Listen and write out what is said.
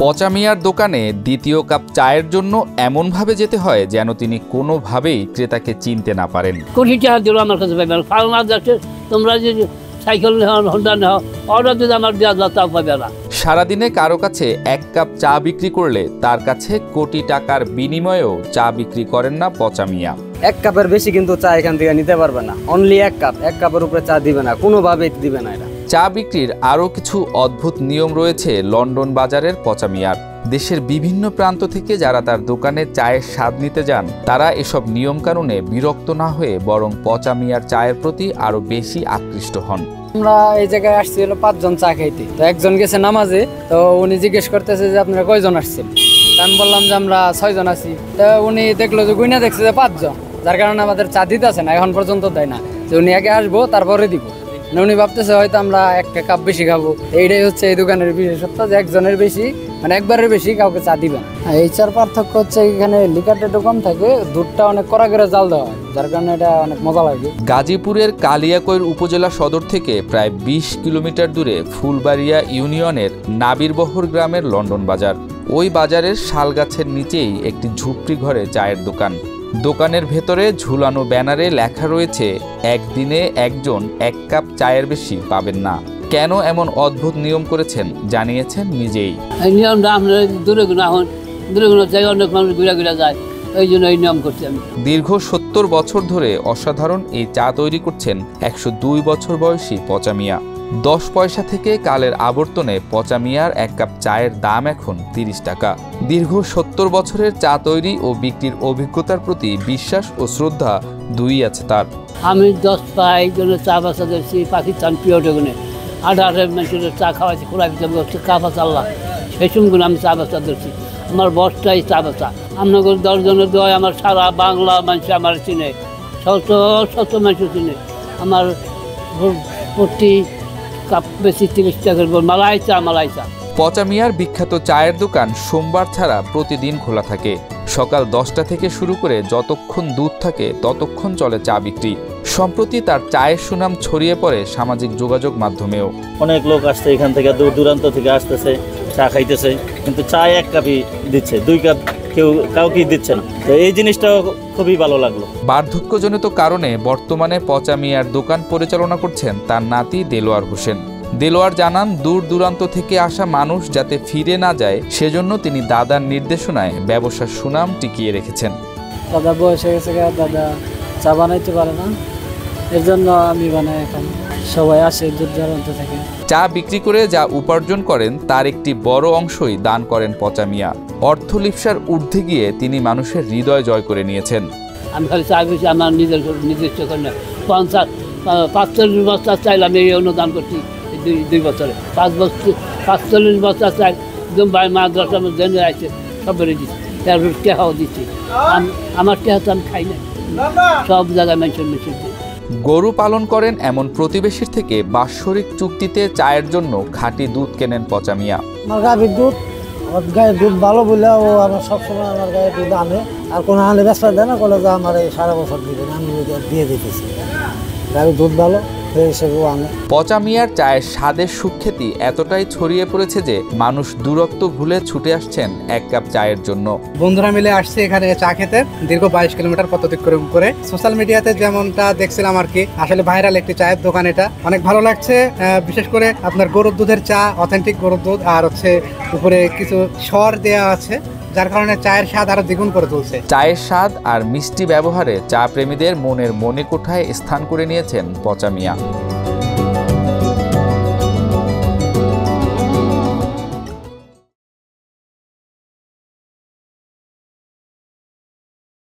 পচা মিয়ার দোকানে দ্বিতীয় কাপ চায়ের জন্য এমনভাবে যেতে হয় যেন তিনি কোনোভাবেই ক্রেতাকে চিনতে না পারেন। কোটি টাকা দিল আমার কাছে পাইবে না, ফার্মার যাচ্ছে তোমরা যে সাইকেল নেওয়া হোন্ডা নেওয়া অর্ডার যদি আমার দেওয়া যায় তাও পাবে না। সারাদিনে কারো কাছে এক কাপ চা বিক্রি করলে তার কাছে কোটি টাকার বিনিময়েও চা বিক্রি করেন না পচা মিয়া। এক কাপের বেশি কিন্তু চা এখান থেকে নিতে পারবে না, অনলি এক কাপের উপরে চা দিবে না, কোনোভাবেই দিবে না। এটা চা বিক্রির আরও কিছু অদ্ভুত নিয়ম রয়েছে লন্ডন বাজারের পচা মিয়ার। দেশের বিভিন্ন প্রান্ত থেকে যারা তার দোকানে চায়ের স্বাদ নিতে যান তারা এসব নিয়ম কানুনে বিরক্ত না হয়ে বরং পচা মিয়ার চায়ের প্রতি আরো বেশি আকৃষ্ট হন। আমরা এই জায়গায় আসছি হলো 5 জন চা খাইতে, তো একজন গেছে নামাজে, তো উনি জিজ্ঞেস করতেছে যে আপনারা কয়জন আসছেন, আমি বললাম যে আমরা 6 জন আছি। তো উনি দেখলো যে গুইনা দেখছে যে 5 জন, যার কারণে আমাদের চা দিতেছে না, এখন পর্যন্ত দেয় না, যে উনি আগে আসবো তারপরে দিব। উনি ভাবতেছে হয়তো আমরা একটা কাপ বেশি খাবো। এইটাই হচ্ছে এই দোকানের বিশেষত্ব, যে একজনের বেশি মানে একবারের বেশি কাউকে চা দিবে না। এই চার পার্থক্য হচ্ছে এখানে লিকারটা একটু কম থাকে, দুধটা অনেক কড়া করে জাল দেওয়া হয়, যার কারণে এটা অনেক মজা লাগে। গাজীপুরের কালিয়াকৈর উপজেলা সদর থেকে প্রায় 20 কিলোমিটার দূরে ফুলবাড়িয়া ইউনিয়নের নাবিরবহর গ্রামের লন্ডন বাজার। ওই বাজারের শালগাছের নিচেই একটি ঝুপড়ি ঘরে চায়ের দোকান। দোকানের ভেতরে ঝুলানো ব্যানারে লেখা রয়েছে একদিনে একজন এক কাপ চায়ের বেশি পাবেন না। কেন এমন অদ্ভুত নিয়ম করেছেন জানিয়েছেন নিজেই। এই নিয়মটা আমরা দূরে যাই, অনেক মানুষ ঘুরে যায়, এই জন্য এই নিয়ম করছি আমি। দীর্ঘ 70 বছর ধরে অসাধারণ এই চা তৈরি করছেন 102 বছর বয়সী পচা মিয়া। 10 পয়সা থেকে কালের আবর্তনে পচা মিয়ার এক কাপ চায়ের দাম এখন 30 টাকা। দীর্ঘ 70 বছরের চা তৈরি ও বিক্রির অভিজ্ঞতার প্রতি বিশ্বাস ও শ্রদ্ধা দুই আছে তার। আমি 10 পাই জন্য চা বাসা দিচ্ছি পাকিস্তান পিওটগুনে 18 মানুষের চা খাওয়াইছি, খোলা কাপা চাল্লা, সেই সময়গুলো আমি চা বাসা দিচ্ছি। আমার বসটাই চা বাসা, আপনাদের 10 জনের দোয় আমার সারা বাংলা মানুষ আমার চিনে, শত মানুষ চিনে। আমার প্রতি কাপ বেশি 30 টাকা মালাই চা। পচা মিয়ার বিখ্যাত চায়ের দোকান সোমবার ছাড়া প্রতিদিন খোলা থাকে। সকাল 10টা থেকে শুরু করে যতক্ষণ দুধ থাকে ততক্ষণ চলে চা বিক্রি। সম্প্রতি তার চায়ের সুনাম ছড়িয়ে পড়ে সামাজিক যোগাযোগ মাধ্যমেও। অনেক লোক আসছে এখান থেকে, দূর দূরান্ত থেকে আসতেছে, চা খাইতেছে, কিন্তু চা এক কাপই দিচ্ছে, 2 কাপ কাউকে দিচ্ছে না। তো এই জিনিসটাও খুবই ভালো লাগলো। বার্ধক্যজনিত কারণে বর্তমানে পচা মিয়ার দোকান পরিচালনা করছেন তার নাতি দেলোয়ার হোসেন। দেলোয়ার জানান দূর দূরান্ত থেকে আসা মানুষ যাতে ফিরে না যায় সেজন্য তিনি দাদার নির্দেশনায় ব্যবসার সুনাম টিকিয়ে রেখেছেন। দাদা বয়স হয়ে গেছে, দাদা চা বানাইতে পারে না, এর জন্য আমি বানাই। এখন সবাই আসে দূর দূরান্ত থেকে। চা বিক্রি করে যা উপার্জন করেন তার একটি বড় অংশই দান করেন পচা মিয়া। অর্থলিপ্সার ঊর্ধ্বে গিয়ে তিনি মানুষের হৃদয় জয় করে নিয়েছেন। আমি খালি চা বেশি আমার নিজস্ব করে 45 বস্তা চাইলাম, এই অনুদান করছি 2 বছরে 45 বস্তা চাই একদম মাদ্রাসা জেনে আছে, সব বেড়ে দিচ্ছি, টেহাও দিচ্ছি। আমার টেহা তো আমি খাই না, সব জায়গায় মানুষের দিচ্ছি। গরু পালন করেন এমন প্রতিবেশীর থেকে বাৎসরিক চুক্তিতে চায়ের জন্য খাঁটি দুধ কেনেন পচা মিয়া। আমার গাভীর দুধ, আমার গায়ের দুধ ভালো বলে ও আমার সবসময় আমার গায়ের দুধ আনে, আর কোনো আনে ব্যবসা দেয় না, বলে যে আমার এই সারা বছর দিবেন, আমি দিয়ে দিতেছি। গাভীর দুধ ভালো হিসেবেও আনে। পচা মিয়ার চায়ের স্বাদের সুখ্যাতি এতটাই ছড়িয়ে পড়েছে যে মানুষ দূরত্ব ভুলে ছুটে আসছেন এক কাপ চায়ের জন্য। বন্ধুরা মিলে আসছে এখানে চা খেতে, দীর্ঘ 22 কিলোমিটার পথ অতিক্রম করে। সোশ্যাল মিডিয়াতে যেমনটা দেখছিলাম আর কি, আসলে ভাইরাল একটি চায়ের দোকান এটা, অনেক ভালো লাগছে। বিশেষ করে আপনার গরুর দুধের চা, অথেন্টিক গরুর দুধ, আর হচ্ছে উপরে কিছু স্বর দেওয়া আছে, যার কারণে চায়ের স্বাদ আরো দ্বিগুণ করে তুলছে। চায়ের স্বাদ আর মিষ্টি ব্যবহারে চা প্রেমীদের মনের মনে কোঠায় স্থান করে নিয়েছেন পচা মিয়া।